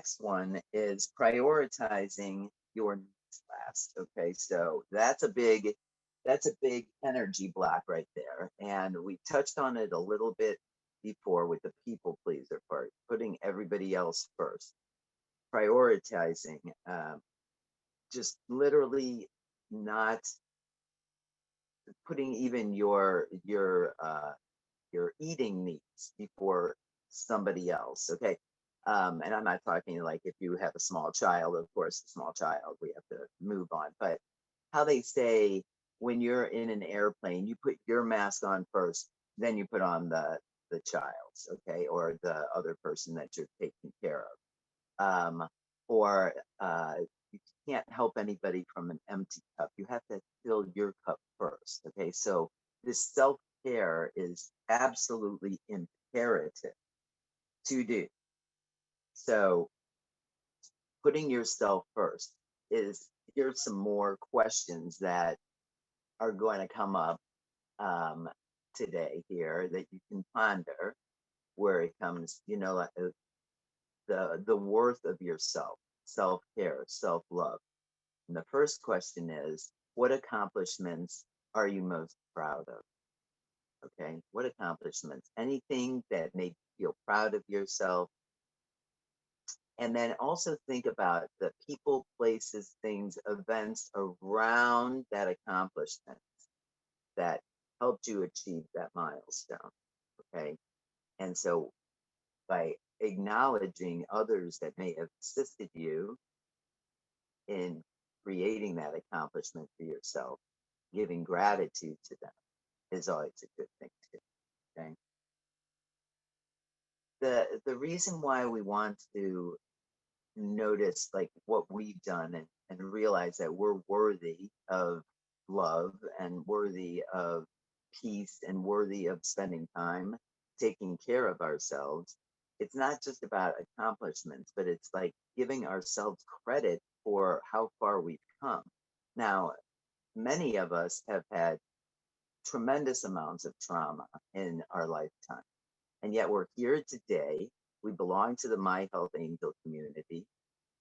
next one is prioritizing your needs last. Okay, so that's a big energy block right there, and we touched on it a little bit before with the people pleaser part, putting everybody else first, prioritizing, just literally not putting even your eating needs before somebody else. Okay. And I'm not talking like if you have a small child, of course, a small child, we have to move on. But how they say when you're in an airplane, you put your mask on first, then you put on the child's, okay, or the other person that you're taking care of. Or you can't help anybody from an empty cup. You have to fill your cup first. Okay. So this self care is absolutely imperative to do. So putting yourself first is, here's some more questions that are going to come up um, today here that you can ponder where it comes, the worth of yourself, self care, self love. And the first question is, what accomplishments are you most proud of? Okay. What accomplishments? Anything that made you feel proud of yourself. And then also think about the people, places, things, events around that accomplishment that helped you achieve that milestone. Okay. And so by acknowledging others that may have assisted you in creating that accomplishment for yourself, giving gratitude to them is always a good thing too. Okay. The reason why we want to notice like what we've done and realize that we're worthy of love and worthy of peace and worthy of spending time taking care of ourselves, it's not just about accomplishments, but it's like giving ourselves credit for how far we've come. Now, many of us have had tremendous amounts of trauma in our lifetime. And yet we're here today. We belong to the My Health Angel community.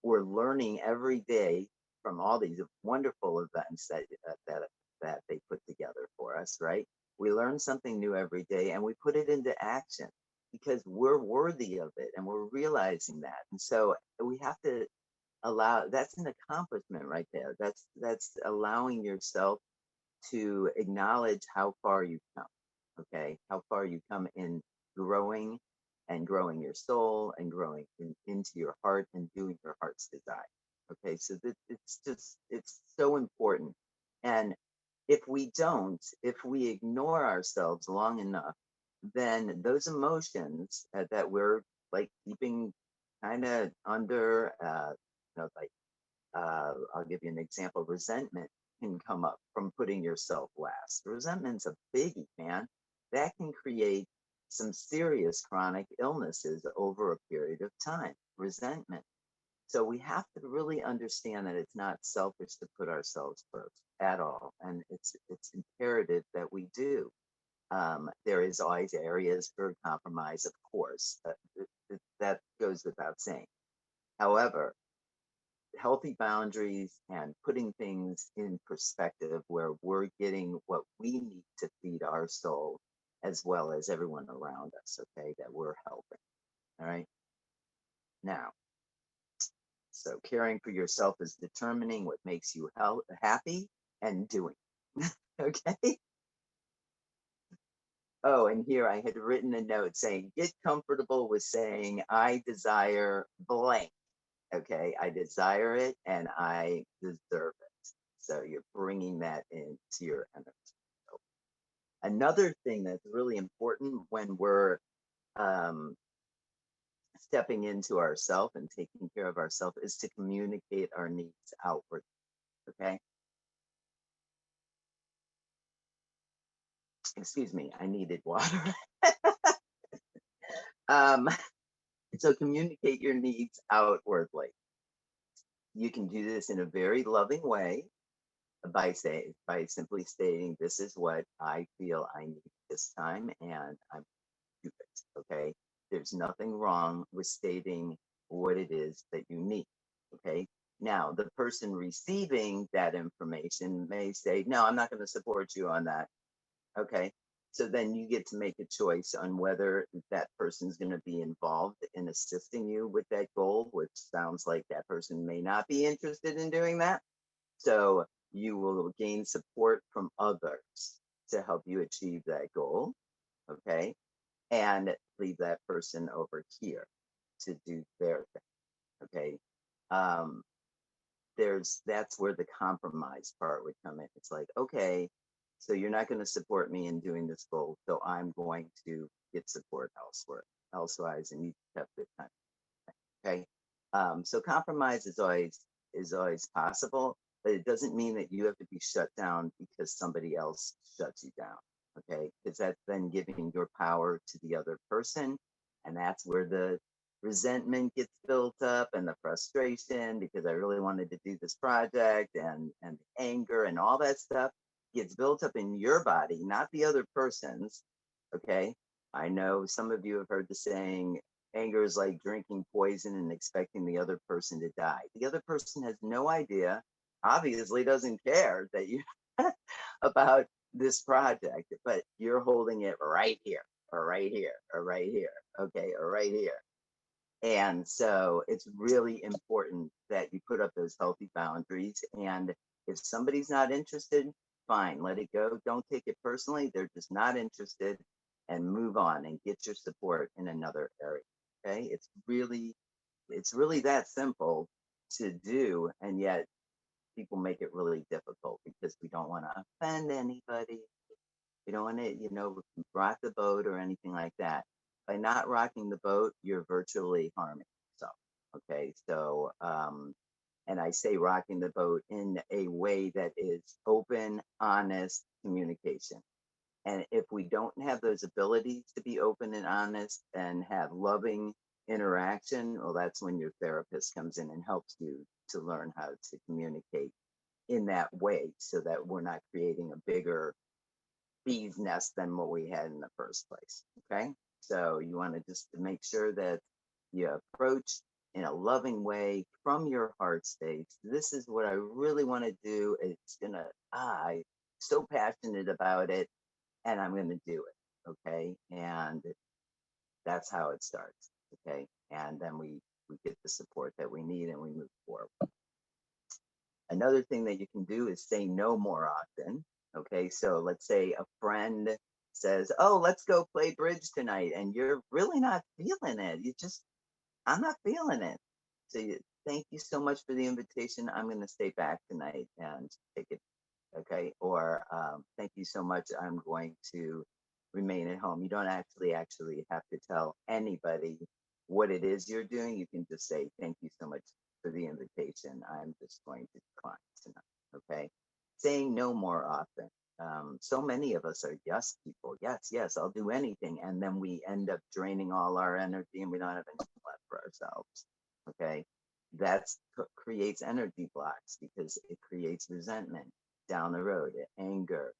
We're learning every day from all these wonderful events that they put together for us, right? We learn something new every day and we put it into action because we're worthy of it and we're realizing that. And so we have to allow, that's an accomplishment right there. That's allowing yourself to acknowledge how far you've come. Okay, how far you come in growing and growing your soul and growing into your heart and doing your heart's desire. Okay, so it's so important. And if we don't, if we ignore ourselves long enough, then those emotions that we're like keeping kind of under, like I'll give you an example. Resentment can come up from putting yourself last. Resentment's a biggie, man. That can create some serious chronic illnesses over a period of time. Resentment. So we have to really understand that it's not selfish to put ourselves first at all, and it's imperative that we do. There is always areas for compromise, of course. That goes without saying. However, healthy boundaries and putting things in perspective where we're getting what we need to feed our soul as well as everyone around us, okay, that we're helping. All right. Now, so caring for yourself is determining what makes you happy and doing. Okay. Oh, and here I had written a note saying, get comfortable with saying, I desire blank. Okay, I desire it and I deserve it. So you're bringing that into your energy. So another thing that's really important when we're um, stepping into ourself and taking care of ourselves is to communicate our needs outward. Okay. Excuse me, I needed water. um, so communicate your needs outwardly. You can do this in a very loving way by simply stating, this is what I feel I need this time and I'm do it. Okay. There's nothing wrong with stating what it is that you need. Okay. Now, the person receiving that information may say, no, I'm not going to support you on that. Okay. So then you get to make a choice on whether that person's going to be involved in assisting you with that goal, which sounds like that person may not be interested in doing that. So you will gain support from others to help you achieve that goal. Okay. And leave that person over here to do their thing. Okay. Um, that's where the compromise part would come in. It's like, okay, so you're not going to support me in doing this goal, so I'm going to get support elsewhere, elsewise, and you have good time. Okay, so compromise is always possible, but it doesn't mean that you have to be shut down because somebody else shuts you down. Okay, because that's then giving your power to the other person, and that's where the resentment gets built up and the frustration because I really wanted to do this project and the anger and all that stuff gets built up in your body, not the other person's. Okay, I know some of you have heard the saying, anger is like drinking poison and expecting the other person to die. The other person has no idea, obviously doesn't care that you about this project, but you're holding it right here, or right here, or right here, okay, or right here. And so it's really important that you put up those healthy boundaries. And if somebody's not interested, fine, let it go. Don't take it personally. They're just not interested, and move on and get your support in another area. Okay. It's really that simple to do. And yet people make it really difficult because we don't want to offend anybody. We don't want to, rock the boat or anything like that. By not rocking the boat, you're virtually harming yourself. Okay. So, and I say rocking the boat in a way that is open, honest communication. And if we don't have those abilities to be open and honest and have loving interaction, well, that's when your therapist comes in and helps you to learn how to communicate in that way so that we're not creating a bigger bee's nest than what we had in the first place. Okay. So you want to just make sure that you approach in a loving way from your heart space. This is what I really want to do. It's gonna, I'm so passionate about it and I'm gonna do it. Okay. And that's how it starts. Okay. And then we get the support that we need and we move forward. Another thing that you can do is say no more often. Okay, so let's say a friend says, "Oh, let's go play bridge tonight," and you're really not feeling it. I'm not feeling it. So thank you so much for the invitation. I'm going to stay back tonight and take it. Okay, or thank you so much. I'm going to remain at home. You don't actually have to tell anybody what it is you're doing. You can just say, thank you so much for the invitation. I'm just going to decline tonight. Okay. Saying no more often. So many of us are yes people. Yes, yes, I'll do anything. And then we end up draining all our energy and we don't have anything left for ourselves. Okay. That's creates energy blocks because it creates resentment down the road, anger,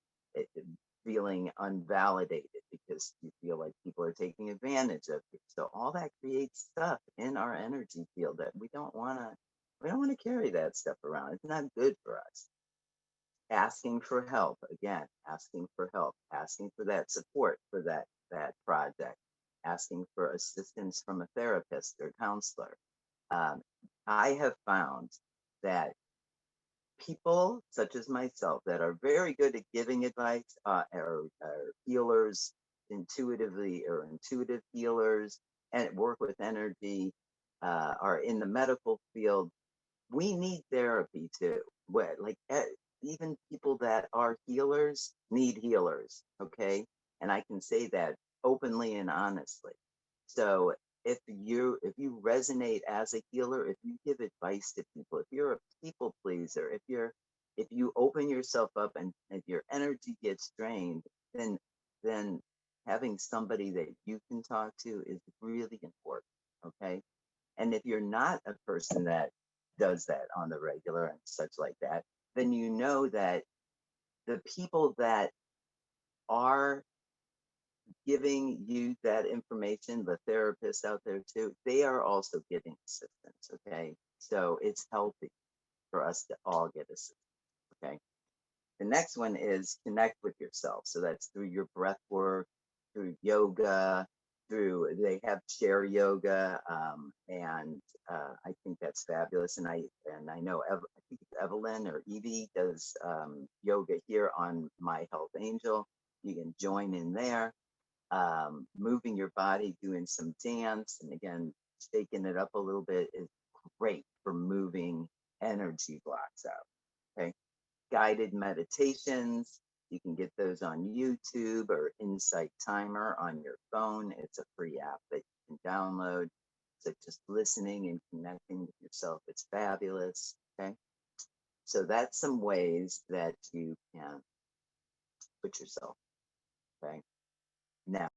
feeling unvalidated because you feel like people are taking advantage of you. So all that creates stuff in our energy field that we don't want to carry that stuff around. It's not good for us. Asking for help, again, asking for help, asking for that support for that project, asking for assistance from a therapist or counselor. Um, I have found that people such as myself that are very good at giving advice, are healers intuitively, or intuitive healers, and work with energy, are in the medical field. We need therapy too. Even people that are healers need healers. Okay. And I can say that openly and honestly. So if you resonate as a healer, if you give advice to people, if you're a people pleaser, if you open yourself up and if your energy gets drained, then having somebody that you can talk to is really important. Okay. And if you're not a person that does that on the regular and such like that, then you know that the people that are giving you that information, the therapists out there too, they are also getting assistance. Okay. So it's healthy for us to all get assistance. Okay. The next one is connect with yourself. So that's through your breath work, through yoga, through they have chair yoga, and I think that's fabulous. And I know I think it's Evelyn or Evie does yoga here on My Health Angel. You can join in there, moving your body, doing some dance, and again shaking it up a little bit is great for moving energy blocks out. Okay, guided meditations. You can get those on YouTube or Insight Timer on your phone. It's a free app that you can download. So just listening and connecting with yourself, it's fabulous. Okay. So that's some ways that you can put yourself. Okay. Now,